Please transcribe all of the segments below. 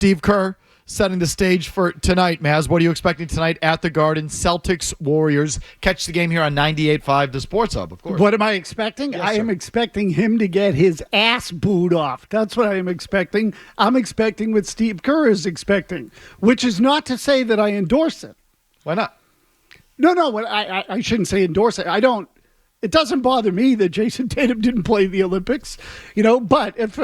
Steve Kerr setting the stage for tonight, Maz. What are you expecting tonight at the Garden? Celtics, Warriors. Catch the game here on 98.5, the Sports Hub, of course. What am I expecting? Yes, I am expecting him to get his ass booed off. That's what I am expecting. I'm expecting what Steve Kerr is expecting, which is not to say that I endorse it. Why not? No, I shouldn't say endorse it. It doesn't bother me that Jayson Tatum didn't play the Olympics, but if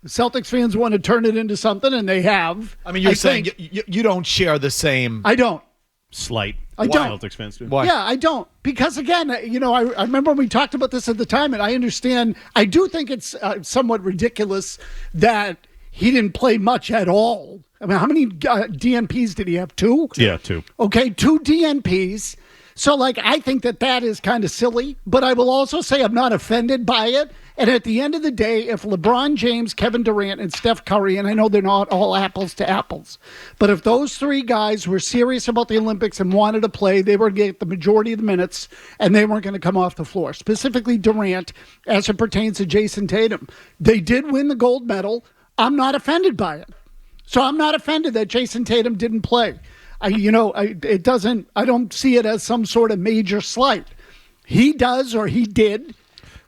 Celtics fans want to turn it into something, and they have. I mean, you're saying you don't share the same. I don't. Slight. I don't. Celtics fans do. Why? Yeah, I don't. Because, again, I remember we talked about this at the time, and I understand. I do think it's somewhat ridiculous that he didn't play much at all. I mean, how many DNPs did he have? 2? Yeah, 2. Okay, 2 DNPs. So, I think that is kind of silly, but I will also say I'm not offended by it. And at the end of the day, if LeBron James, Kevin Durant, and Steph Curry, and I know they're not all apples to apples, but if those 3 guys were serious about the Olympics and wanted to play, they were going to get the majority of the minutes, and they weren't going to come off the floor, specifically Durant, as it pertains to Jayson Tatum. They did win the gold medal. I'm not offended by it. So I'm not offended that Jayson Tatum didn't play. I don't see it as some sort of major slight. He does, or he did.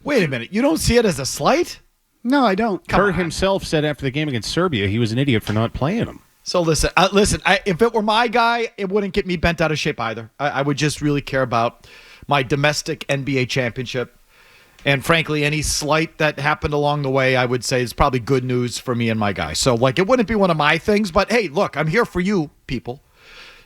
Wait a minute. You don't see it as a slight? No, I don't. Kerr himself said after the game against Serbia he was an idiot for not playing him. So listen. If it were my guy, it wouldn't get me bent out of shape either. I would just really care about my domestic NBA championship. And frankly, any slight that happened along the way, I would say is probably good news for me and my guy. So it wouldn't be one of my things. But hey, look, I'm here for you, people.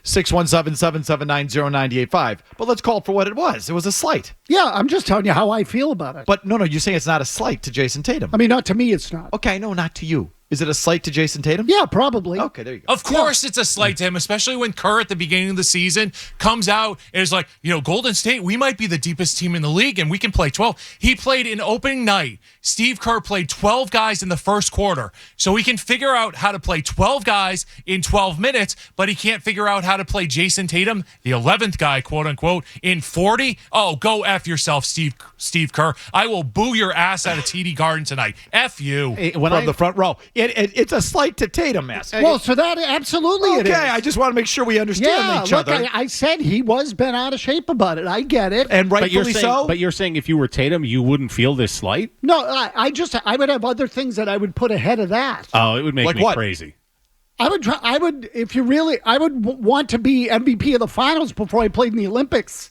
617-779-0985. But let's call it for what it was. It was a slight. Yeah, I'm just telling you how I feel about it. But no, you're saying it's not a slight to Jayson Tatum. I mean, not to me, it's not. Okay, no, not to you. Is it a slight to Jayson Tatum? Yeah, probably. Okay, there you go. Of course it's a slight to him, especially when Kerr at the beginning of the season comes out and is like, Golden State, we might be the deepest team in the league and we can play 12. He played in opening night. Steve Kerr played 12 guys in the first quarter. So he can figure out how to play 12 guys in 12 minutes, but he can't figure out how to play Jayson Tatum, the 11th guy, quote unquote, in 40. Oh, go F yourself, Steve Kerr. I will boo your ass out of TD Garden tonight. F you. From the front row. It's a slight to Tatum, Mass. Well, so that absolutely it is. Okay, I just want to make sure we understand each other. I said he was bent out of shape about it. I get it. And rightfully so. But you're saying if you were Tatum, you wouldn't feel this slight? No, I would have other things that I would put ahead of that. Oh, it would make me what? crazy. I would want to be MVP of the finals before I played in the Olympics.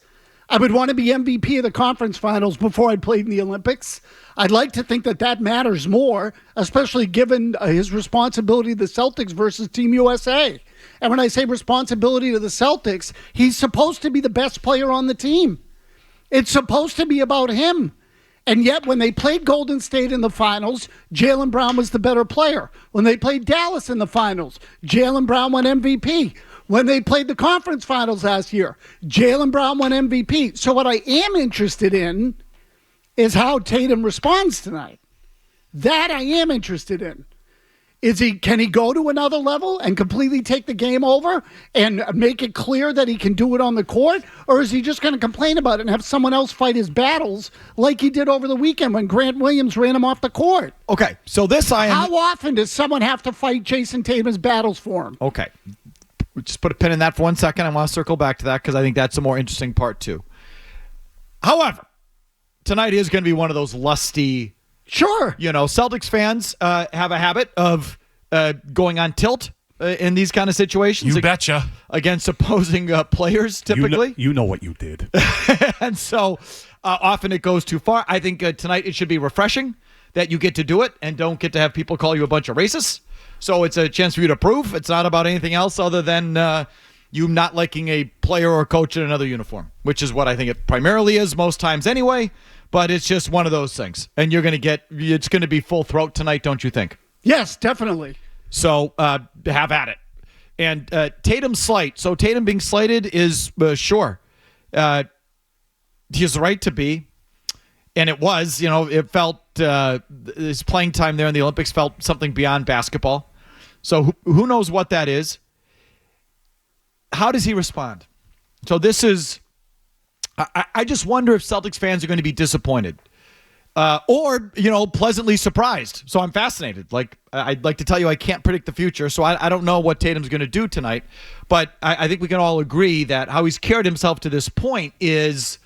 I would want to be MVP of the conference finals before I played in the Olympics. I'd like to think that matters more, especially given his responsibility to the Celtics versus Team USA. And when I say responsibility to the Celtics, he's supposed to be the best player on the team. It's supposed to be about him. And yet, when they played Golden State in the finals, Jaylen Brown was the better player. When they played Dallas in the finals, Jaylen Brown won MVP. When they played the conference finals last year, Jaylen Brown won MVP. So what I am interested in is how Tatum responds tonight. That I am interested in. Can he go to another level and completely take the game over and make it clear that he can do it on the court? Or is he just going to complain about it and have someone else fight his battles like he did over the weekend when Grant Williams ran him off the court? Okay, so how often does someone have to fight Jayson Tatum's battles for him? Okay. Just put a pin in that for 1 second. I want to circle back to that because I think that's the more interesting part too. However, tonight is going to be one of those lusty. Sure. Celtics fans have a habit of going on tilt in these kind of situations. You betcha. Against opposing players, typically. You know what you did. And so often it goes too far. I think tonight it should be refreshing that you get to do it and don't get to have people call you a bunch of racists. So it's a chance for you to prove it's not about anything else other than you not liking a player or coach in another uniform, which is what I think it primarily is most times anyway. But it's just one of those things. And it's going to be full throat tonight, don't you think? Yes, definitely. So have at it. And Tatum's slight. So Tatum being slighted is sure. He has the right to be. And it was, it felt his playing time there in the Olympics felt something beyond basketball. So who knows what that is? How does he respond? So this is, I just wonder if Celtics fans are going to be disappointed or pleasantly surprised. So I'm fascinated. Like I'd like to tell you, I can't predict the future, so I don't know what Tatum's going to do tonight. But I think we can all agree that how he's carried himself to this point is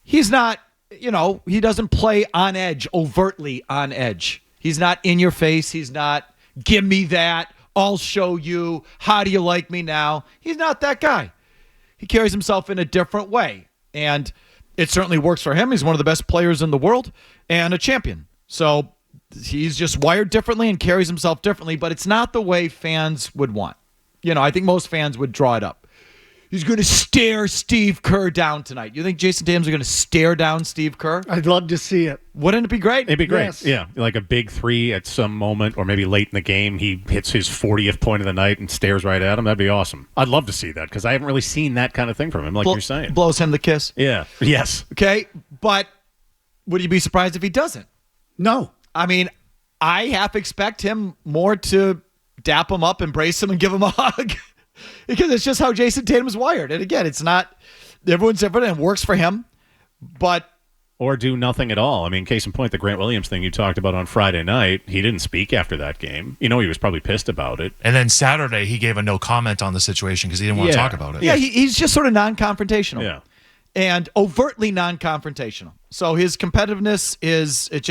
he's not. He doesn't play on edge, overtly on edge. He's not in your face. He's not, give me that. I'll show you. How do you like me now? He's not that guy. He carries himself in a different way. And it certainly works for him. He's one of the best players in the world and a champion. So he's just wired differently and carries himself differently, but it's not the way fans would want. I think most fans would draw it up. He's going to stare Steve Kerr down tonight. You think Jayson Tatum's going to stare down Steve Kerr? I'd love to see it. Wouldn't it be great? It'd be great. Yes. Yeah, like a big three at some moment, or maybe late in the game, he hits his 40th point of the night and stares right at him. That'd be awesome. I'd love to see that because I haven't really seen that kind of thing from him, like you're saying. Blows him the kiss. Yeah. Yes. Okay, but would you be surprised if he doesn't? No. I mean, I half expect him more to dap him up, embrace him, and give him a hug. Because it's just how Jayson Tatum's wired. And again, it's not, everyone's different and it works for him, but. Or do nothing at all. I mean, case in point, the Grant Williams thing you talked about on Friday night, he didn't speak after that game. He was probably pissed about it. And then Saturday, he gave a no comment on the situation because he didn't want to talk about it. Yeah, he's just sort of non-confrontational. Yeah. And overtly non-confrontational. So his competitiveness it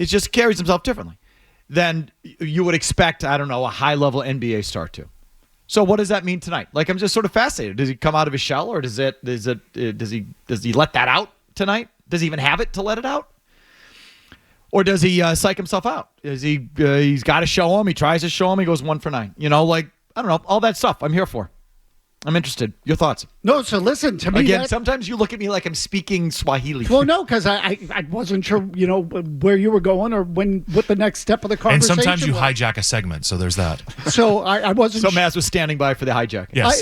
just carries himself differently than you would expect, I don't know, a high-level NBA star to. So what does that mean tonight? Like, I'm just sort of fascinated. Does he come out of his shell, or does he let that out tonight? Does he even have it to let it out? Or does he psych himself out? He's got to show him. He tries to show him. He goes 1 for 9. I don't know, all that stuff. I'm here for. I'm interested. Your thoughts? No, so listen to me. Again, sometimes you look at me like I'm speaking Swahili. Well, no, because I wasn't sure, where you were going or what the next step of the And conversation sometimes you was. hijack a segment, so there's that. So I wasn't. So Mazz was standing by for the hijacking. Yes.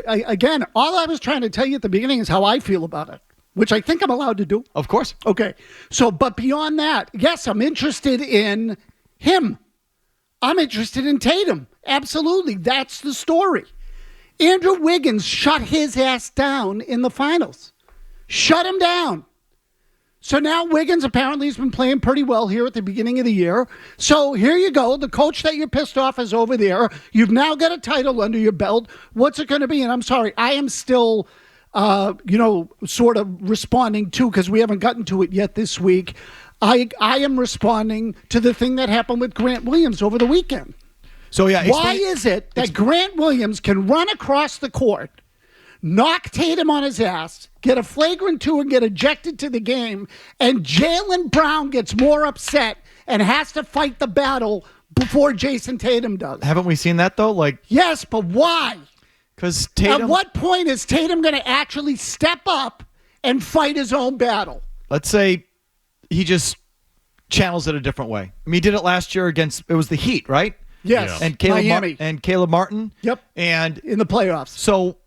Again, all I was trying to tell you at the beginning is how I feel about it, which I think I'm allowed to do. Of course. Okay. So, but beyond that, yes, I'm interested in him. I'm interested in Tatum. Absolutely. That's the story. Andrew Wiggins shut his ass down in the finals. Shut him down. So now Wiggins apparently has been playing pretty well here at the beginning of the year. So here you go. The coach that you're pissed off is over there. You've now got a title under your belt. What's it going to be? And I'm sorry, I am still, sort of responding to, because we haven't gotten to it yet this week. I am responding to the thing that happened with Grant Williams over the weekend. So yeah, why is it that Grant Williams can run across the court, knock Tatum on his ass, get a flagrant 2 and get ejected to the game, and Jaylen Brown gets more upset and has to fight the battle before Jayson Tatum does? Haven't we seen that though? Yes, but why? Because Tatum. At what point is Tatum going to actually step up and fight his own battle? Let's say he just channels it a different way. I mean, he did it last year it was the Heat, right? Yes, and Miami. Caleb Martin. Yep, and in the playoffs. So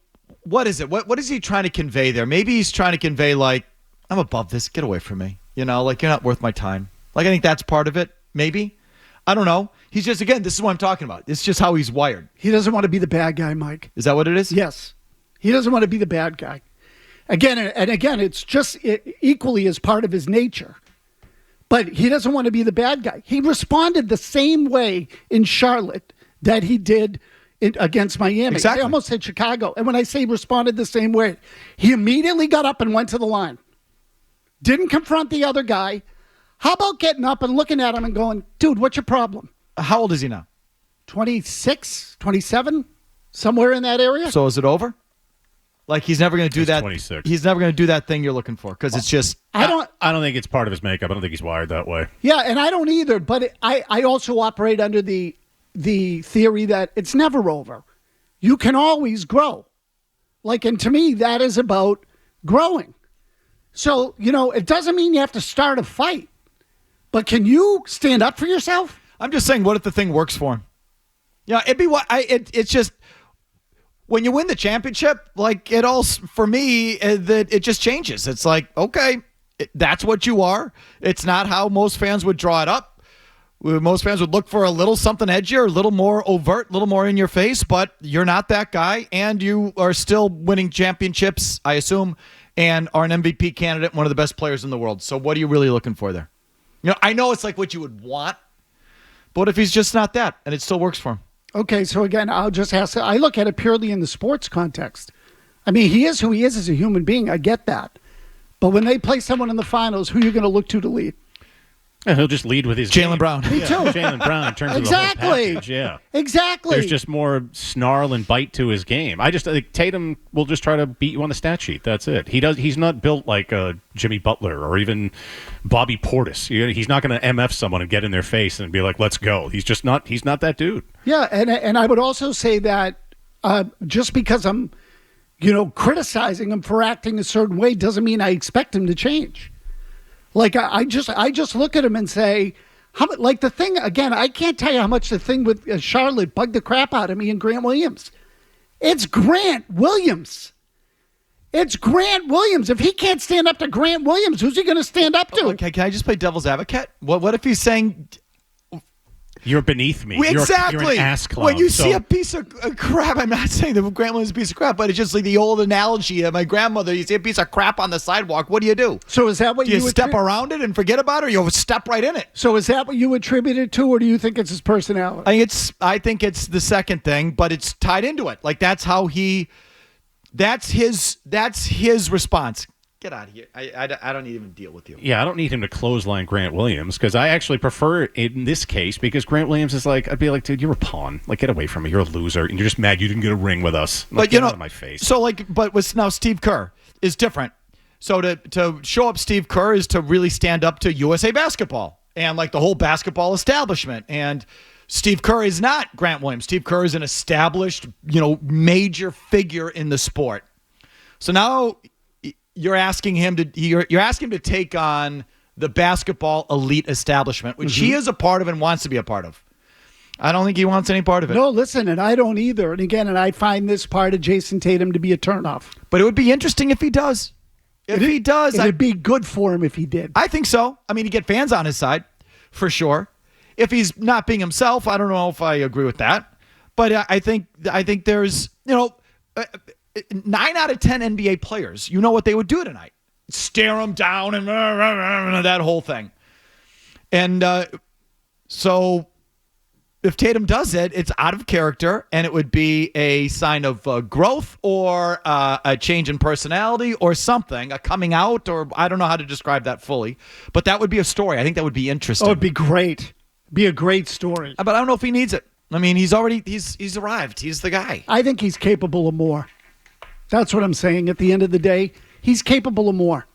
what is it? What is he trying to convey there? Maybe he's trying to convey, like, I'm above this. Get away from me. Like, you're not worth my time. Like, I think that's part of it. Maybe. I don't know. He's just, again, this is what I'm talking about. It's just how he's wired. He doesn't want to be the bad guy, Mike. Is that what it is? Yes. He doesn't want to be the bad guy. Again, it's just equally as part of his nature. But he doesn't want to be the bad guy. He responded the same way in Charlotte that he did against Miami. Exactly. I almost said Chicago. And when I say responded the same way, he immediately got up and went to the line. Didn't confront the other guy. How about getting up and looking at him and going, dude, what's your problem? How old is he now? 26, 27, somewhere in that area. So is it over? Like, he's never going to do that. 26. He's never going to do that thing you're looking for, because it's just. I don't think it's part of his makeup. I don't think he's wired that way. Yeah, and I don't either. But I also operate under the theory that it's never over. You can always grow. And to me, that is about growing. So, it doesn't mean you have to start a fight. But can you stand up for yourself? I'm just saying, what if the thing works for him? Yeah, it'd be what it's just. When you win the championship, for me, it just changes. It's like, okay, that's what you are. It's not how most fans would draw it up. Most fans would look for a little something edgier, a little more overt, a little more in your face, but you're not that guy, and you are still winning championships, I assume, and are an MVP candidate, one of the best players in the world. So what are you really looking for there? I know it's like what you would want, but what if he's just not that and it still works for him? Okay, so again, I'll just ask. I look at it purely in the sports context. I mean, he is who he is as a human being. I get that. But when they play someone in the finals, who are you going to look to lead? Yeah, he'll just lead with his Jaylen game. Brown. Me too. Jaylen Brown in terms Exactly. of the whole package, yeah. Exactly. There's just more snarl and bite to his game. I think Tatum will just try to beat you on the stat sheet. That's it. He's not built like Jimmy Butler or even Bobby Portis. He's not going to MF someone and get in their face and be like, let's go. He's just not. He's not that dude. Yeah, and I would also say that just because I'm, criticizing him for acting a certain way doesn't mean I expect him to change. Like I just look at him and say, the thing again. I can't tell you how much the thing with Charlotte bugged the crap out of me and Grant Williams. It's Grant Williams. It's Grant Williams. If he can't stand up to Grant Williams, who's he going to stand up to? Okay, can I just play devil's advocate? What if he's saying? You're beneath me. Exactly. You're an ass clown. When you see a piece of crap, I'm not saying that Grant Williams is a piece of crap, but it's just like the old analogy of my grandmother. You see a piece of crap on the sidewalk, what do? So is that what do you step around it and forget about it, or you step right in it? So is that what you attribute it to, or do you think it's his personality? I think it's the second thing, but it's tied into it. Like that's his response. Get out of here. I don't even deal with you. Yeah, I don't need him to clothesline Grant Williams because I actually prefer it in this case because Grant Williams is like, I'd be like, dude, you're a pawn. Like, get away from me. You're a loser. And you're just mad you didn't get a ring with us. Like, get out of my face. So, now Steve Kerr is different. So to show up Steve Kerr is to really stand up to USA basketball and like the whole basketball establishment. And Steve Kerr is not Grant Williams. Steve Kerr is an established, major figure in the sport. So now you're asking him to take on the basketball elite establishment, which he is a part of and wants to be a part of. I don't think he wants any part of it. No, listen, and I don't either. And again, I find this part of Jayson Tatum to be a turnoff. But it would be interesting if he does. It'd be good for him if he did. I think so. I mean, he'd get fans on his side, for sure. If he's not being himself, I don't know if I agree with that. But I think there's, 9 out of 10 NBA players, you know what they would do tonight. Stare him down and that whole thing. And so if Tatum does it, it's out of character, and it would be a sign of growth or a change in personality or something, a coming out, or I don't know how to describe that fully. But that would be a story. I think that would be interesting. Oh, it'd be great. Be a great story. But I don't know if he needs it. I mean, he's arrived. He's the guy. I think he's capable of more. That's what I'm saying. At the end of the day, he's capable of more.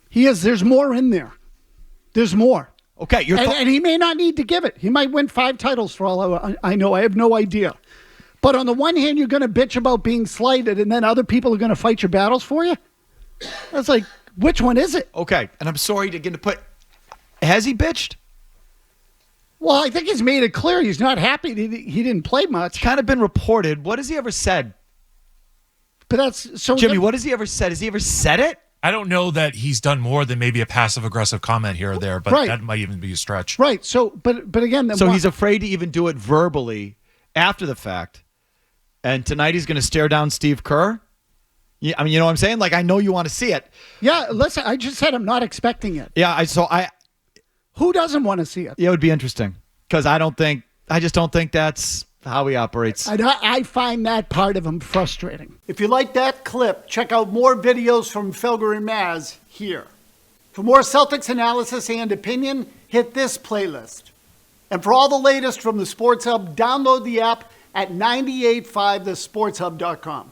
He is. There's more in there. There's more. Okay. And he may not need to give it. He might win 5 titles for all I know. I have no idea. But on the one hand, you're going to bitch about being slighted, and then other people are going to fight your battles for you? That's like, which one is it? Okay. And I'm sorry to get to put... Has he bitched? Well, I think he's made it clear he's not happy he didn't play much. It's kind of been reported. What has he ever said? But that's so. Jimmy, what has he ever said? Has he ever said it? I don't know that he's done more than maybe a passive-aggressive comment here or there, but that might even be a stretch. Right. So, but again, he's afraid to even do it verbally after the fact. And tonight he's going to stare down Steve Kerr. Yeah, I mean, you know what I'm saying? Like, I know you want to see it. Yeah. Listen, I just said I'm not expecting it. Yeah. Who doesn't want to see it? Yeah, it would be interesting because I just don't think that's how he operates. I find that part of him frustrating. If you like that clip, check out more videos from Felger and Mazz here. For more Celtics analysis and opinion, hit this playlist. And for all the latest from the Sports Hub, download the app at 985thesportshub.com.